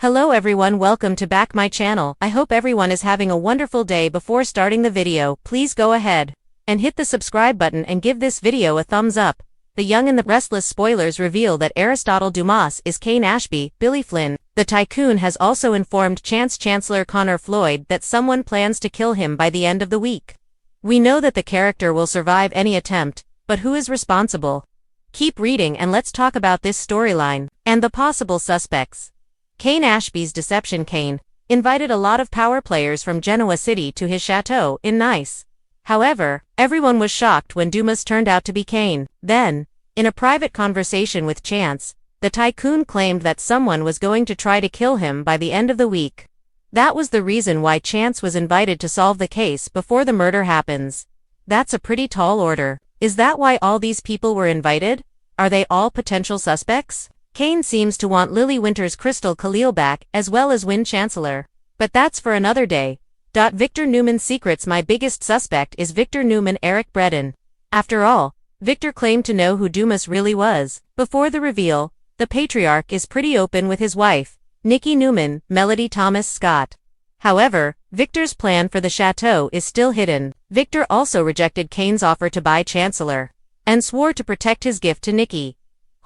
Hello everyone, welcome to back my channel. I hope everyone is having a wonderful day. Before starting the video, please go ahead and hit the subscribe button and give this video a thumbs up. The Young and the Restless spoilers reveal that Aristotle Dumas is Cain Ashby. Billy Flynn, the tycoon, has also informed Chancellor Connor Floyd that someone plans to kill him by the end of the week. We know that the character will survive any attempt, but who is responsible? Keep reading and let's talk about this storyline and the possible suspects. Cain Ashby's deception. Cain invited a lot of power players from Genoa City to his chateau in Nice. However, everyone was shocked when Dumas turned out to be Cain. Then, in a private conversation with Chance, the tycoon claimed that someone was going to try to kill him by the end of the week. That was the reason why Chance was invited to solve the case before the murder happens. That's a pretty tall order. Is that why all these people were invited? Are they all potential suspects? Cain seems to want Lily Winter's Crystal Khalil back as well as win Chancellor. But that's for another day. Victor Newman's secrets. My biggest suspect is Victor Newman. Eric Bredin. After all, Victor claimed to know who Dumas really was. Before the reveal, the patriarch is pretty open with his wife, Nikki Newman, Melody Thomas Scott. However, Victor's plan for the chateau is still hidden. Victor also rejected Cain's offer to buy Chancellor and swore to protect his gift to Nikki.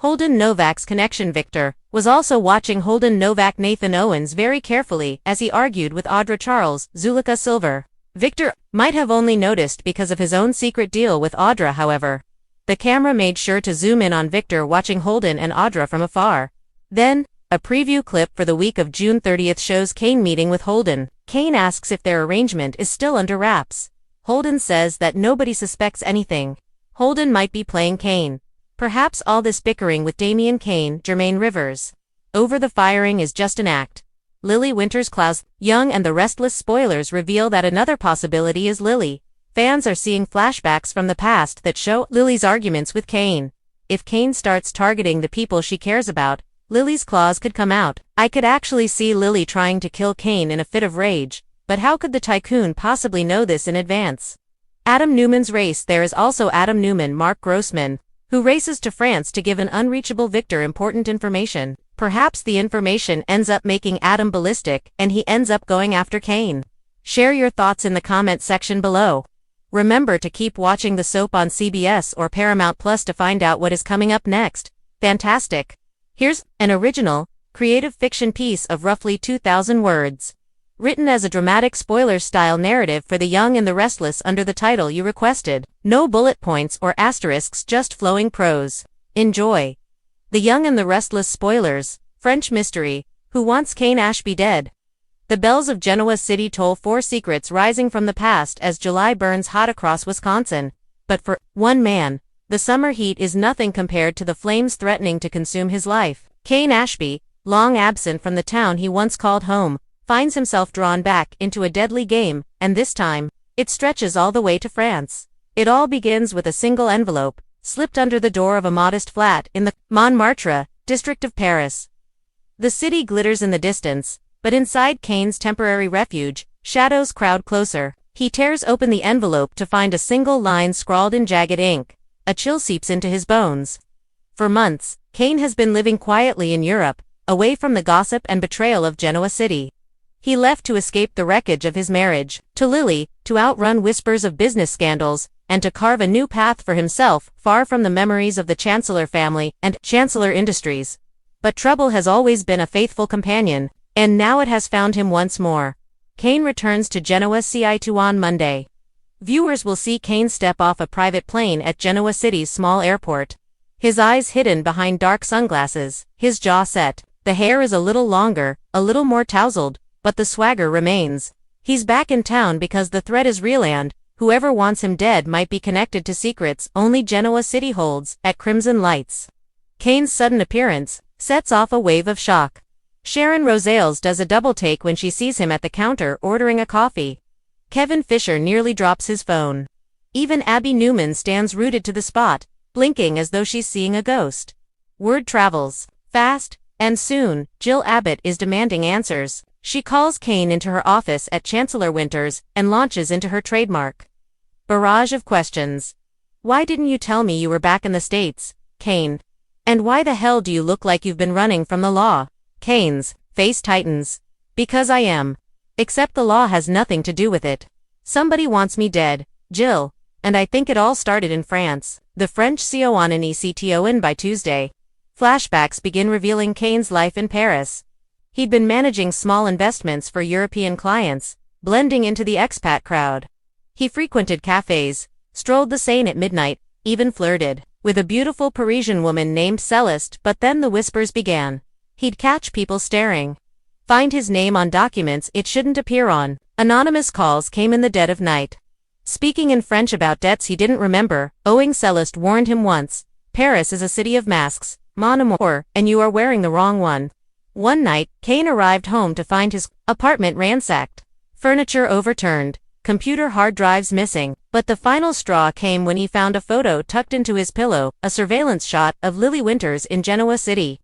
Holden Novak's connection. Victor was also watching Holden Novak Nathan Owens very carefully as he argued with Audra Charles, Zulika Silver. Victor might have only noticed because of his own secret deal with Audra. However, the camera made sure to zoom in on Victor watching Holden and Audra from afar. Then, a preview clip for the week of June 30th shows Cain meeting with Holden. Cain asks if their arrangement is still under wraps. Holden says that nobody suspects anything. Holden might be playing Cain. Perhaps all this bickering with Damian Cain, Jermaine Rivers, over the firing is just an act. Lily Winter's Klaus. Young and the Restless spoilers reveal that another possibility is Lily. Fans are seeing flashbacks from the past that show Lily's arguments with Cain. If Cain starts targeting the people she cares about, Lily's claws could come out. I could actually see Lily trying to kill Cain in a fit of rage, but how could the tycoon possibly know this in advance? Adam Newman's race. There is also Adam Newman, Mark Grossman, who races to France to give an unreachable Victor important information. Perhaps the information ends up making Adam ballistic and he ends up going after Cain. Share your thoughts in the comment section below. Remember to keep watching the soap on CBS or Paramount Plus to find out what is coming up next. Fantastic! Here's an original, creative fiction piece of roughly 2,000 words. Written as a dramatic spoiler-style narrative for the Young and the Restless under the title you requested. No bullet points or asterisks, just flowing prose. Enjoy. The Young and the Restless spoilers. French mystery. Who wants Cain Ashby dead? The bells of Genoa City toll 4 secrets rising from the past as July burns hot across Wisconsin. But for one man, the summer heat is nothing compared to the flames threatening to consume his life. Cain Ashby, long absent from the town he once called home, finds himself drawn back into a deadly game, and this time, it stretches all the way to France. It all begins with a single envelope, slipped under the door of a modest flat in the Montmartre district of Paris. The city glitters in the distance, but inside Cain's temporary refuge, shadows crowd closer. He tears open the envelope to find a single line scrawled in jagged ink. A chill seeps into his bones. For months, Cain has been living quietly in Europe, away from the gossip and betrayal of Genoa City. He left to escape the wreckage of his marriage to Lily, to outrun whispers of business scandals, and to carve a new path for himself, far from the memories of the Chancellor family and Chancellor Industries. But trouble has always been a faithful companion, and now it has found him once more. Cain returns to Genoa City on Monday. Viewers will see Cain step off a private plane at Genoa City's small airport. His eyes hidden behind dark sunglasses, his jaw set. The hair is a little longer, a little more tousled, but the swagger remains. He's back in town because the threat is real and whoever wants him dead might be connected to secrets only Genoa City holds. At Crimson Lights, Cain's sudden appearance sets off a wave of shock. Sharon Rosales does a double take when she sees him at the counter ordering a coffee. Kevin Fisher nearly drops his phone. Even Abby Newman stands rooted to the spot, blinking as though she's seeing a ghost. Word travels fast, and soon, Jill Abbott is demanding answers. She calls Cain into her office at Chancellor Winter's and launches into her trademark barrage of questions. Why didn't you tell me you were back in the States, Cain? And why the hell do you look like you've been running from the law? Cain's Face tightens. Because I am. Except the law has nothing to do with it. Somebody wants me dead, Jill. And I think it all started in France. The French CON and ECTON by Tuesday. Flashbacks begin revealing Kane's life in Paris. He'd been managing small investments for European clients, blending into the expat crowd. He frequented cafes, strolled the Seine at midnight, even flirted with a beautiful Parisian woman named Celeste, but then the whispers began. He'd catch people staring. Find his name on documents it shouldn't appear on. Anonymous calls came in the dead of night. Speaking in French about debts he didn't remember, owing. Celeste warned him once. Paris is a city of masks, mon amour, and you are wearing the wrong one. One night, Kane arrived home to find his apartment ransacked. Furniture overturned, computer hard drives missing, but the final straw came when he found a photo tucked into his pillow, a surveillance shot of Lily Winters in Genoa City.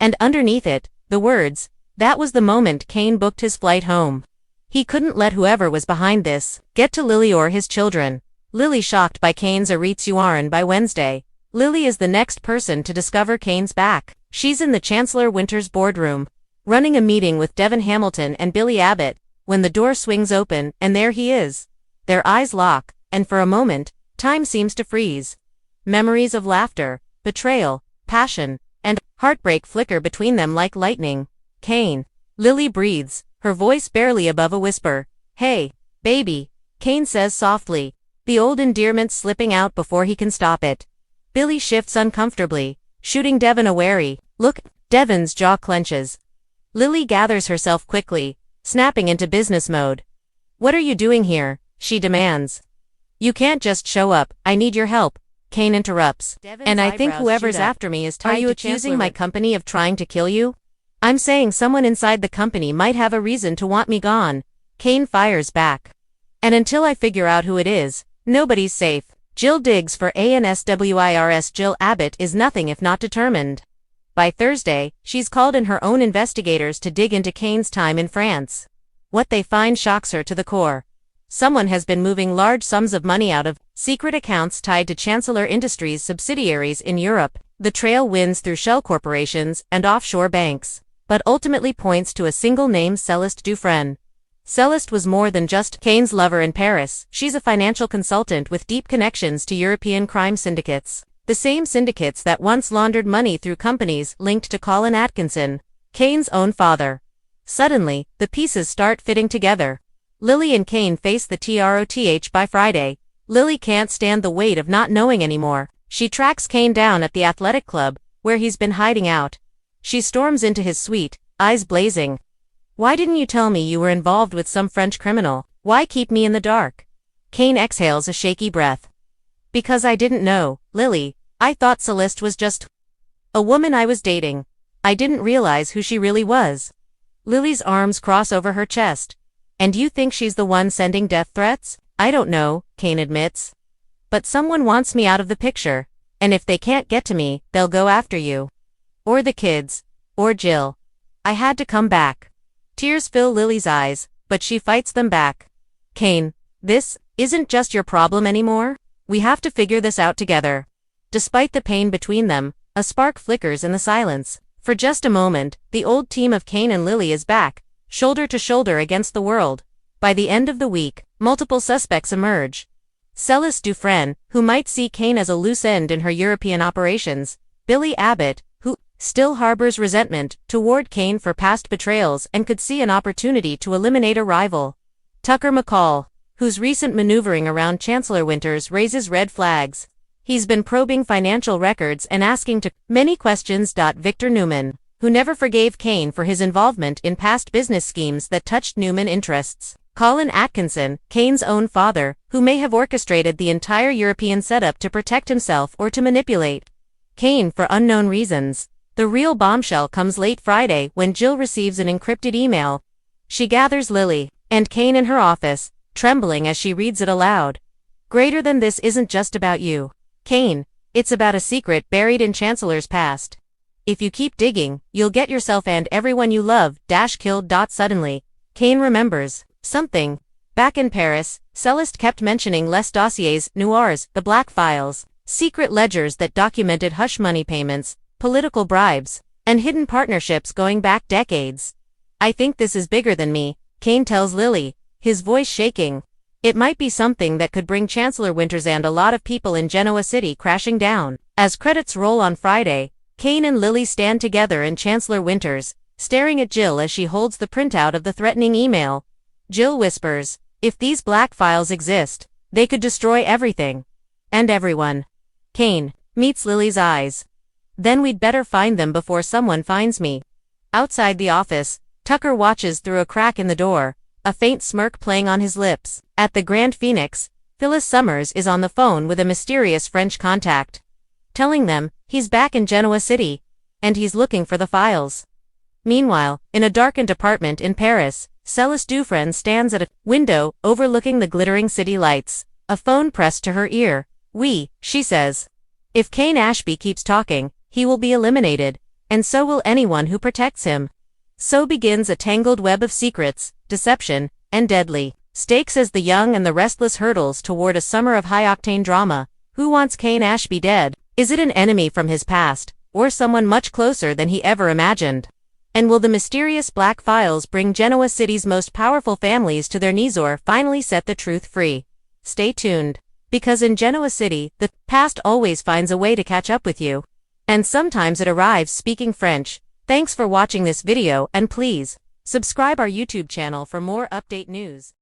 And underneath it, the words, "That was the moment Kane booked his flight home." He couldn't let whoever was behind this get to Lily or his children. Lily shocked by Kane's Eritsuaren by Wednesday. Lily is the next person to discover Kane's back. She's in the Chancellor Winters boardroom, running a meeting with Devon Hamilton and Billy Abbott, when the door swings open, and there he is. Their eyes lock, and for a moment, time seems to freeze. Memories of laughter, betrayal, passion, and heartbreak flicker between them like lightning. Kane. Lily breathes, her voice barely above a whisper. "Hey, baby," Kane says softly, the old endearment slipping out before he can stop it. Billy shifts uncomfortably, shooting Devon a wary look. Devon's jaw clenches. Lily gathers herself quickly, snapping into business mode. "What are you doing here?" she demands. "You can't just show up, I need your help," Kane interrupts. "And I think whoever's after me is tied to Chancellor. Are you accusing my company of trying to kill you?" "I'm saying someone inside the company might have a reason to want me gone," Kane fires back. "And until I figure out who it is, nobody's safe." Jill digs for ANSWIRS. Jill Abbott is nothing if not determined. By Thursday, she's called in her own investigators to dig into Kane's time in France. What they find shocks her to the core. Someone has been moving large sums of money out of secret accounts tied to Chancellor Industries subsidiaries in Europe. The trail winds through shell corporations and offshore banks, but ultimately points to a single name: Celeste Dufresne. Celeste was more than just Kane's lover in Paris. She's a financial consultant with deep connections to European crime syndicates. The same syndicates that once laundered money through companies linked to Colin Atkinson, Kane's own father. Suddenly, the pieces start fitting together. Lily and Kane face the truth by Friday. Lily can't stand the weight of not knowing anymore. She tracks Kane down at the athletic club, where he's been hiding out. She storms into his suite, eyes blazing. "Why didn't you tell me you were involved with some French criminal? Why keep me in the dark?" Kane exhales a shaky breath. "Because I didn't know, Lily. I thought Celeste was just a woman I was dating. I didn't realize who she really was." Lily's arms cross over her chest. "And you think she's the one sending death threats?" "I don't know," Kane admits. "But someone wants me out of the picture. And if they can't get to me, they'll go after you. Or the kids. Or Jill. I had to come back." Tears fill Lily's eyes, but she fights them back. "Kane, this isn't just your problem anymore. We have to figure this out together." Despite the pain between them, a spark flickers in the silence. For just a moment, the old team of Kane and Lily is back, shoulder to shoulder against the world. By the end of the week, multiple suspects emerge. Celeste Dufresne, who might see Kane as a loose end in her European operations. Billy Abbott, who still harbors resentment toward Kane for past betrayals and could see an opportunity to eliminate a rival. Tucker McCall, whose recent maneuvering around Chancellor Winters raises red flags. He's been probing financial records and asking many questions. Victor Newman, who never forgave Kane for his involvement in past business schemes that touched Newman interests. Colin Atkinson, Kane's own father, who may have orchestrated the entire European setup to protect himself or to manipulate Kane for unknown reasons. The real bombshell comes late Friday when Jill receives an encrypted email. She gathers Lily and Kane in her office, trembling as she reads it aloud. "Greater than this isn't just about you, Kane. It's about a secret buried in Chancellor's past. If you keep digging, you'll get yourself and everyone you love killed. Suddenly, Kane remembers something. Back in Paris, Celeste kept mentioning les dossiers noirs, the black files, secret ledgers that documented hush money payments, political bribes, and hidden partnerships going back decades. I think this is bigger than me, Kane tells Lily, his voice shaking. It might be something that could bring Chancellor Winters and a lot of people in Genoa City crashing down. As credits roll on Friday, Kane and Lily stand together in Chancellor Winters, staring at Jill as she holds the printout of the threatening email. Jill whispers, "If these black files exist, they could destroy everything. And everyone." Kane meets Lily's eyes. "Then we'd better find them before someone finds me." Outside the office, Tucker watches through a crack in the door, a faint smirk playing on his lips. At the Grand Phoenix, Phyllis Summers is on the phone with a mysterious French contact, telling them he's back in Genoa City, and he's looking for the files. Meanwhile, in a darkened apartment in Paris, Céleste Dufresne stands at a window overlooking the glittering city lights, a phone pressed to her ear. "Oui," she says. "If Kane Ashby keeps talking, he will be eliminated, and so will anyone who protects him." So begins a tangled web of secrets, deception, and deadly stakes as the young and the restless hurtles toward a summer of high-octane drama. Who wants Kane Ashby dead? Is it an enemy from his past, or someone much closer than he ever imagined? And will the mysterious black files bring Genoa City's most powerful families to their knees or finally set the truth free? Stay tuned, because in Genoa City, the past always finds a way to catch up with you. And sometimes it arrives speaking French. Thanks for watching this video, and please subscribe our YouTube channel for more update news.